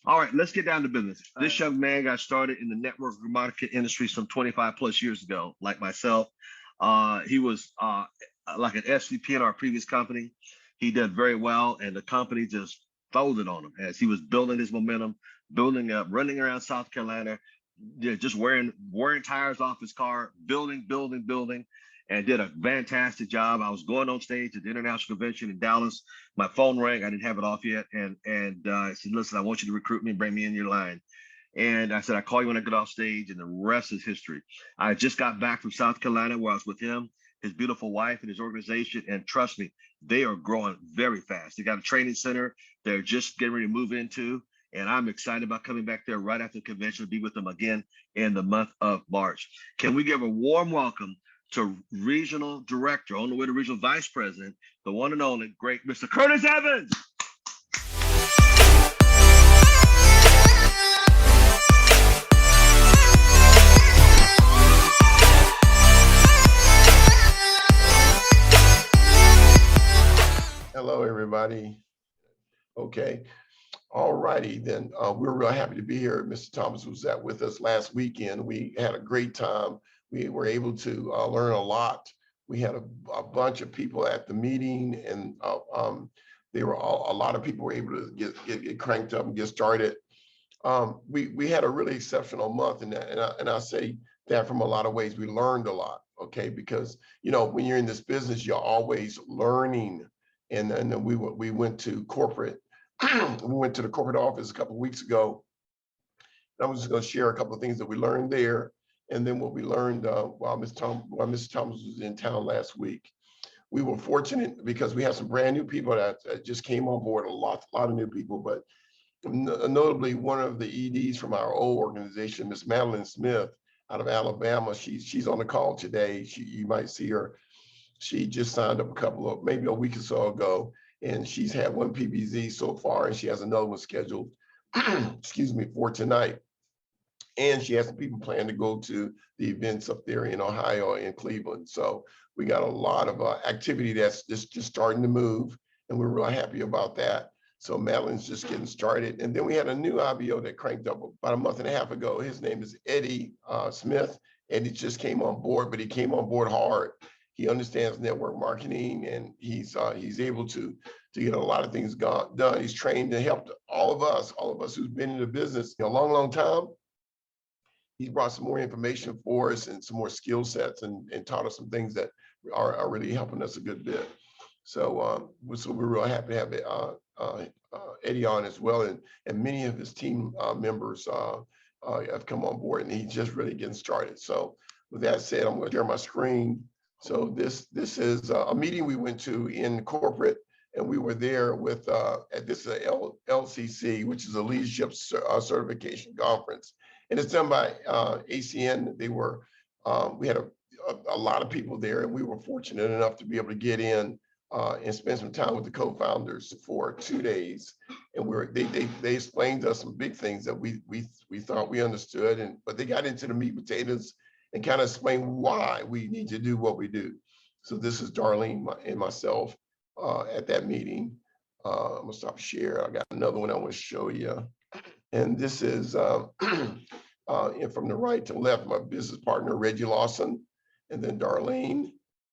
All right, let's get down to business. This young man got started in the network marketing industry some 25 plus years ago, like myself. He was like an SVP in our previous company. He did very well, and the company just folded on him as he was building his momentum, building up, running around South Carolina, yeah, just wearing tires off his car, building, and did a fantastic job. I was going on stage at the international convention in Dallas. My phone rang. I didn't have it off yet, and I said, "Listen, I want you to recruit me, bring me in your line." And I said, "I call you when I get off stage," and the rest is history. I just got back from South Carolina where I was with him, his beautiful wife, and his organization. And trust me, they are growing very fast. They got a training center they're just getting ready to move into. And I'm excited about coming back there right after the convention to be with them again in the month of March. Can we give a warm welcome to Regional Director, on the way to Regional Vice President, the one and only great Mr. Curtis Evans. Hello, everybody. Okay. All righty, then we're real happy to be here. Mr. Thomas was with us last weekend. We had a great time. We were able to learn a lot. We had a bunch of people at the meeting, and they were a lot of people were able to get cranked up and get started. We had a really exceptional month, and I say that from a lot of ways. We learned a lot, okay? Because when you're in this business, you're always learning. And then we went to corporate. We went to the corporate office a couple of weeks ago. And I'm just going to share a couple of things that we learned there, and then what we learned while Mr. Thomas was in town last week. We were fortunate because we have some brand new people that just came on board. A lot of new people, but notably one of the EDs from our old organization, Miss Madeline Smith, out of Alabama. She's on the call today. You might see her. She just signed up maybe a week or so ago, and she's had one PBZ so far, and she has another one scheduled, excuse me, for tonight. And she has some people planning to go to the events up there in Ohio and Cleveland. So we got a lot of activity that's just starting to move, and we're real happy about that. So Madeline's just getting started. And then we had a new IBO that cranked up about a month and a half ago. His name is Eddie Smith. Eddie just came on board, but he came on board hard. He understands network marketing, and he's able to get a lot of things done. He's trained and helped all of us who's been in the business a long time. He's brought some more information for us and some more skill sets, and taught us some things that are really helping us a good bit. So we're real happy to have Eddie on as well, and many of his team members have come on board, and he's just really getting started. So with that said, I'm going to share my screen. So this is a meeting we went to in corporate, and we were there with this is a LCC, which is a leadership certification conference, and it's done by ACN. We had a lot of people there, and we were fortunate enough to be able to get in and spend some time with the co-founders for 2 days, and they explained to us some big things that we thought we understood, but they got into the meat and potatoes and kind of explain why we need to do what we do. So this is Darlene and myself at that meeting. I'm gonna stop share. I got another one I want to show you. And this is and from the right to left, my business partner, Reggie Lawson, and then Darlene.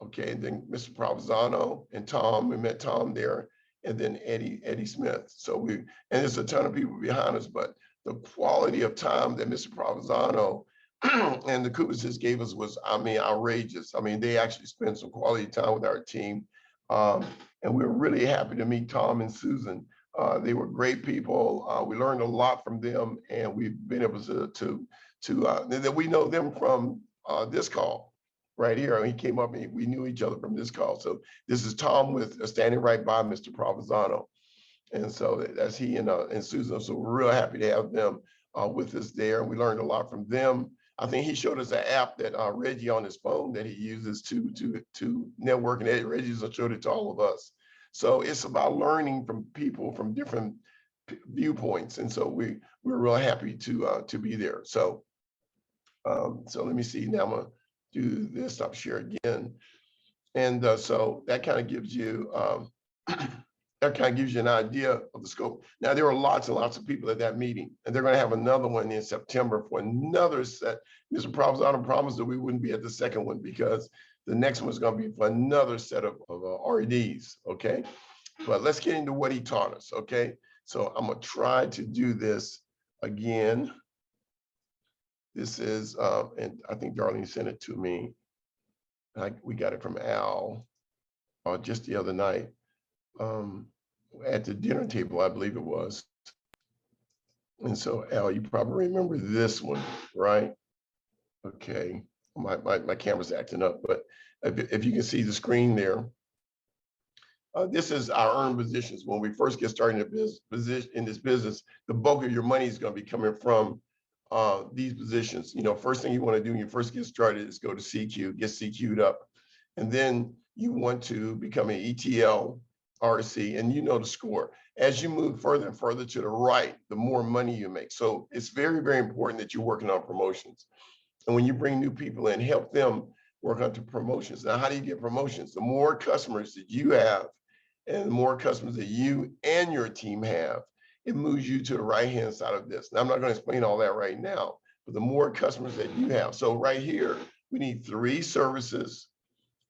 Okay, and then Mr. Provenzano and Tom. We met Tom there, and then Eddie Smith. So and there's a ton of people behind us, but the quality of time that Mr. Provenzano and the Coopers gave us was, outrageous. They actually spent some quality time with our team. And we were really happy to meet Tom and Susan. They were great people. We learned a lot from them, and we've been able that we know them from this call right here. He came up and we knew each other from this call. So this is Tom standing right by Mr. Provenzano. And so that's he and Susan. So we're real happy to have them with us there. And we learned a lot from them. I think he showed us an app that Reggie on his phone that he uses to network, and Reggie showed it to all of us. So it's about learning from people from different viewpoints, and so we're real happy to be there. So so let me see. Now I'm gonna do this. Stop share again, and so that kind of gives you that kind of gives you an idea of the scope. Now, there were lots and lots of people at that meeting, and they're going to have another one in September for another set. Mr. Provenzano promised that we wouldn't be at the second one because the next one is going to be for another set of RDs, okay? But let's get into what he taught us, okay? So I'm going to try to do this again. This is, and I think Darlene sent it to me. We got it from Al just the other night. At the dinner table, I believe it was. And so, Al, you probably remember this one, right? Okay, my camera's acting up, but if you can see the screen there, this is our earned positions. When we first get started in this business, the bulk of your money is going to be coming from these positions. You know, first thing you want to do when you first get started is go to CQ, get CQ'd up, and then you want to become an ETL, RC, and you know the score. As you move further and further to the right, the more money you make. So it's very, very important that you're working on promotions. And when you bring new people in, help them work on the promotions. Now, how do you get promotions? The more customers that you have and the more customers that you and your team have, it moves you to the right-hand side of this. Now, I'm not going to explain all that right now, but the more customers that you have. So right here, we need 3 services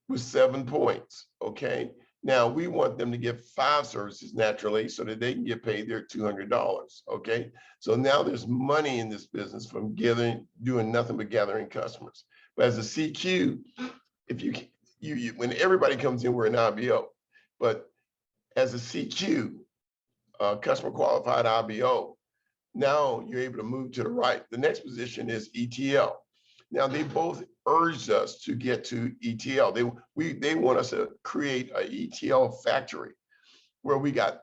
with 7 points, okay? Now, we want them to get 5 services naturally so that they can get paid their $200, okay? So now there's money in this business from doing nothing but gathering customers. But as a CQ, if you when everybody comes in, we're an IBO. But as a CQ, customer qualified IBO, now you're able to move to the right. The next position is ETL. Now, they both urged us to get to ETL. They want us to create an ETL factory where we got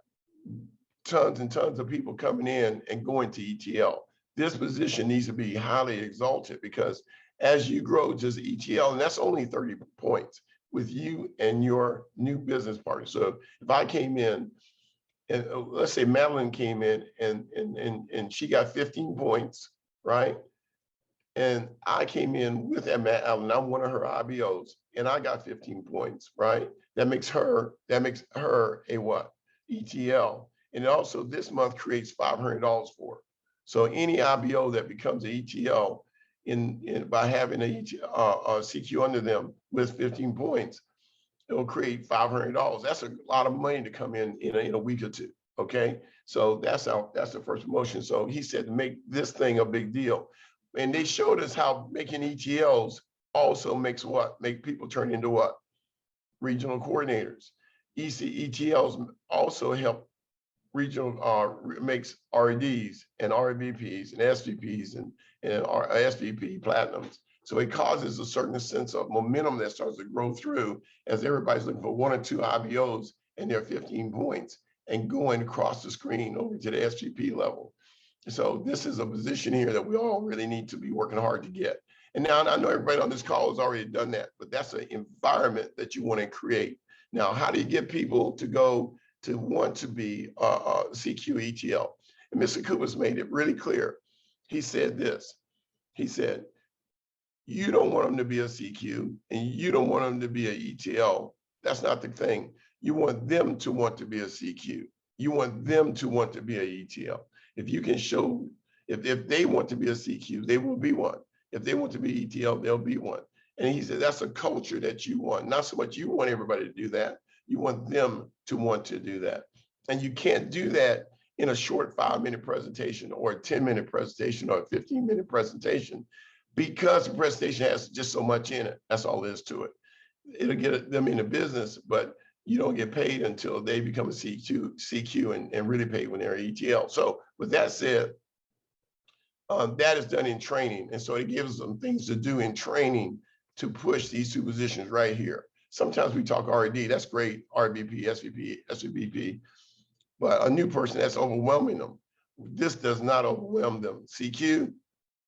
tons and tons of people coming in and going to ETL. This position needs to be highly exalted because as you grow just ETL, and that's only 30 points with you and your new business partner. So if I came in, and let's say Madeline came in and she got 15 points, right? And I came in with Madeline, I'm one of her IBOs, and I got 15 points, right? That makes her a what? ETL. And also this month creates $500 for her. So any IBO that becomes an ETL by having a CQ under them with 15 points, it'll create $500. That's a lot of money to come in a week or two. Okay, so that's the first promotion. So he said to make this thing a big deal, and they showed us how making ETLs also makes what? Make people turn into what? Regional coordinators. ETLs also help regional makes RDs and RVPs and SVPs and SVP platinums. So it causes a certain sense of momentum that starts to grow through as everybody's looking for 1 or 2 IBOs and their 15 points and going across the screen over to the SVP level. So this is a position here that we all really need to be working hard to get. And now I know everybody on this call has already done that, but that's an environment that you want to create. Now, how do you get people to go to want to be CQ ETL? And Mr. Cooper's made it really clear. He said this. He said, you don't want them to be a CQ and you don't want them to be an ETL. That's not the thing. You want them to want to be a CQ. You want them to want to be a ETL. If you can show, if they want to be a CQ, they will be one. If they want to be ETL, they'll be one. And he said, that's a culture that you want. Not so much you want everybody to do that. You want them to want to do that. And you can't do that in a short 5-minute presentation or a 10-minute presentation or a 15-minute presentation because the presentation has just so much in it. That's all there is to it. It'll get them into business, but you don't get paid until they become a CQ and really paid when they're ETL. So with that said, that is done in training. And so it gives them things to do in training to push these 2 positions right here. Sometimes we talk RD, that's great, RVP, SVP, SVP, but a new person, that's overwhelming them. This does not overwhelm them. CQ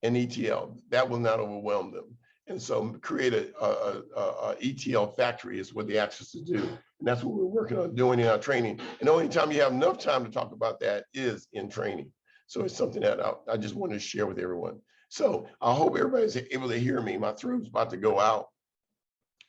and ETL, that will not overwhelm them. And so create a ETL factory is what they asked us to do. And that's what we're working on doing in our training. And the only time you have enough time to talk about that is in training. So it's something that I just wanted to share with everyone. So I hope everybody's able to hear me. My throat's about to go out.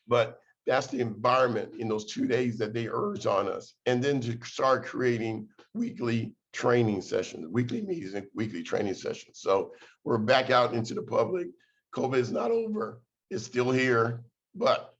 But That's the environment in those 2 days that they urged on us. And then to start creating weekly training sessions, weekly meetings and weekly training sessions. So we're back out into the public. COVID is not over. It's still here, but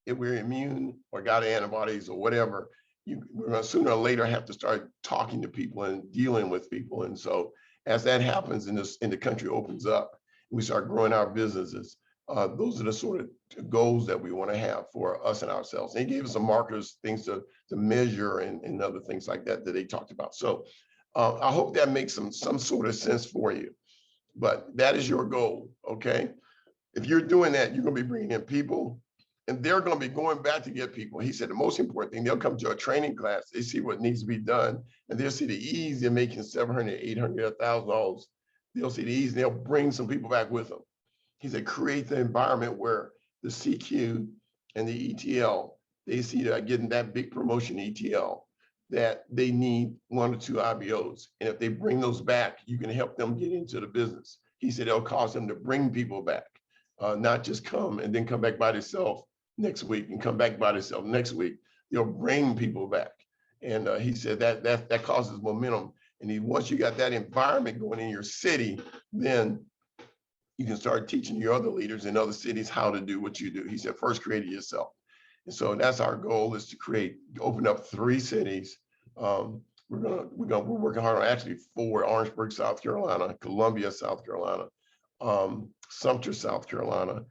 if we're immune or got antibodies or whatever, we're going to sooner or later have to start talking to people and dealing with people. And so as that happens and the country opens up, we start growing our businesses. Those are the sort of goals that we want to have for us and ourselves. And he gave us some markers, things to measure and other things like that that they talked about. So I hope that makes some sort of sense for you. But that is your goal, okay? If you're doing that, you're going to be bringing in people, and they're going to be going back to get people. He said the most important thing, they'll come to a training class, they see what needs to be done, and they'll see the ease in making $700, $800, $1,000. They'll see the ease, and they'll bring some people back with them. He said, create the environment where the CQ and the ETL, they see that getting that big promotion ETL, that they need 1 or 2 IBOs. And if they bring those back, you can help them get into the business. He said it'll cause them to bring people back, not just come and then come back by themselves next week and come back by themselves next week. They'll bring people back. And he said that causes momentum. And once you got that environment going in your city, then you can start teaching your other leaders in other cities how to do what you do. He said, first create it yourself. And so that's our goal, is to open up 3 cities. We're working hard on actually 4: Orangeburg, South Carolina; Columbia, South Carolina; Sumter, South Carolina;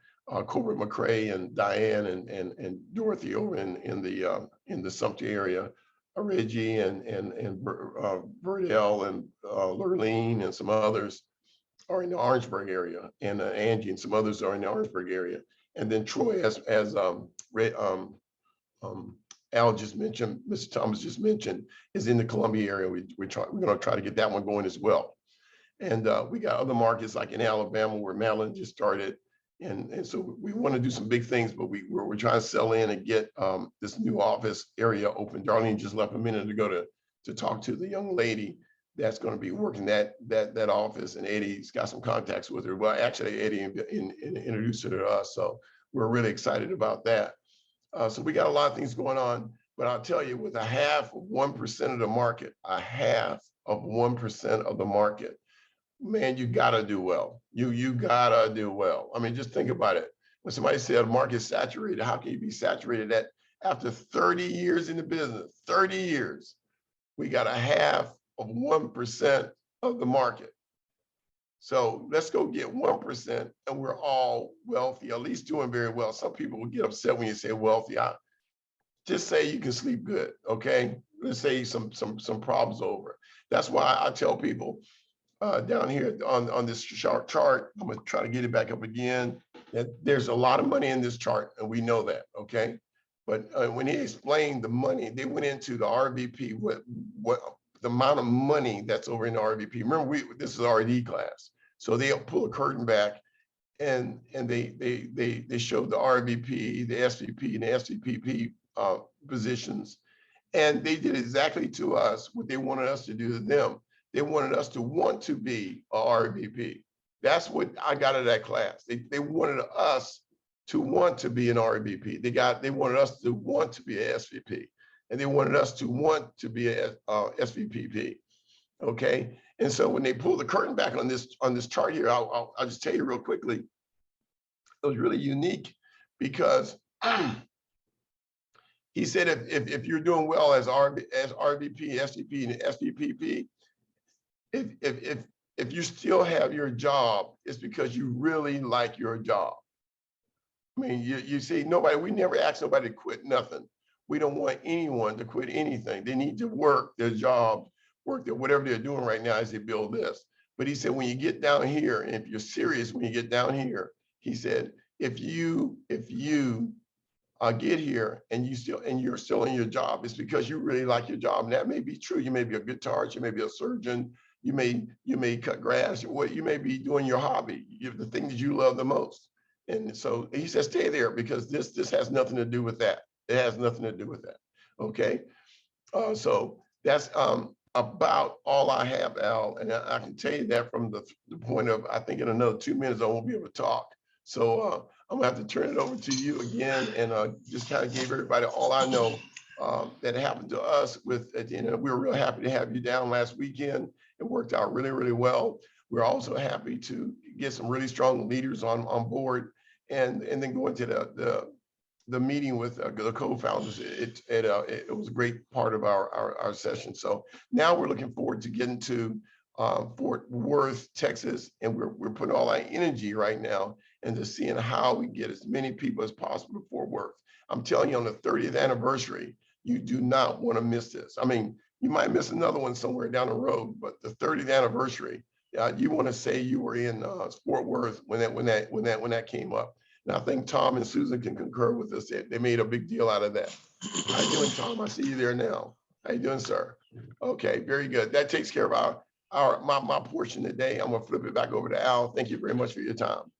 Corbett McRae and Diane and Dorothy over in the Sumter area; Reggie and Verdell and Lurleen and some others are in the Orangeburg area, and Angie and some others are in the Orangeburg area. And then Troy, as Al just mentioned, Mr. Thomas just mentioned, is in the Columbia area. We're going to try to get that one going as well. And we got other markets like in Alabama where Madeline just started. And so we want to do some big things, but we're trying to sell in and get this new office area open. Darlene just left a minute ago to talk to the young lady that's going to be working that office, and Eddie's got some contacts with her. Well, actually, Eddie introduced her to us, so we're really excited about that. So we got a lot of things going on, but I'll tell you, with 0.5% of the market, 0.5% of the market, man, you gotta do well. You gotta do well. I mean, just think about it. When somebody said market's saturated, how can you be saturated after 30 years in the business? 30 years, we got 0.5% of the market. So let's go get 1%, and we're all wealthy, at least doing very well. Some people will get upset when you say wealthy. Just say you can sleep good, okay? Let's say some problems over. That's why I tell people down here on this chart, I'm gonna try to get it back up again, that there's a lot of money in this chart, and we know that, okay? But when he explained the money, they went into the RVP, what the amount of money that's over in the RVP. Remember, this is RD class, so they'll pull a curtain back, and they showed the RVP, the SVP, and the SVPP positions, and they did exactly to us what they wanted us to do to them. They wanted us to want to be a RVP. That's what I got out of that class. They wanted us to want to be an RVP. They wanted us to want to be a SVP. And they wanted us to want to be a SVPP, okay? And so when they pulled the curtain back on this chart here, I'll just tell you real quickly, it was really unique because he said if you're doing well as RVP, SVP, and SVPP, if you still have your job, it's because you really like your job. I mean, you see, we never ask nobody to quit nothing. We don't want anyone to quit anything. They need to work their job, work whatever they're doing right now as they build this. But he said, when you get down here, and if you're serious, when you get down here, he said, if you get here and you're still in your job, it's because you really like your job. And that may be true. You may be a guitarist, you may be a surgeon, you may cut grass, you may be doing your hobby, the thing that you love the most. And so he says, stay there, because this has nothing to do with that. It has nothing to do with that. Okay. So that's about all I have, Al. And I can tell you that from the point of, I think in another 2 minutes, I won't be able to talk. So I'm gonna have to turn it over to you again and just kind of gave everybody all I know that happened to us with, we were real happy to have you down last weekend. It worked out really, really well. We're also happy to get some really strong leaders on board and then go into the meeting with the co-founders. It was a great part of our session. So now we're looking forward to getting to Fort Worth, Texas, and we're putting all our energy right now into seeing how we get as many people as possible to Fort Worth. I'm telling you, on the 30th anniversary, you do not want to miss this. I mean, you might miss another one somewhere down the road, but the 30th anniversary, you want to say you were in Fort Worth when that came up. And I think Tom and Susan can concur with us. They made a big deal out of that. How you doing, Tom? I see you there now. How you doing, sir? Okay, very good. That takes care of my portion today. I'm gonna flip it back over to Al. Thank you very much for your time.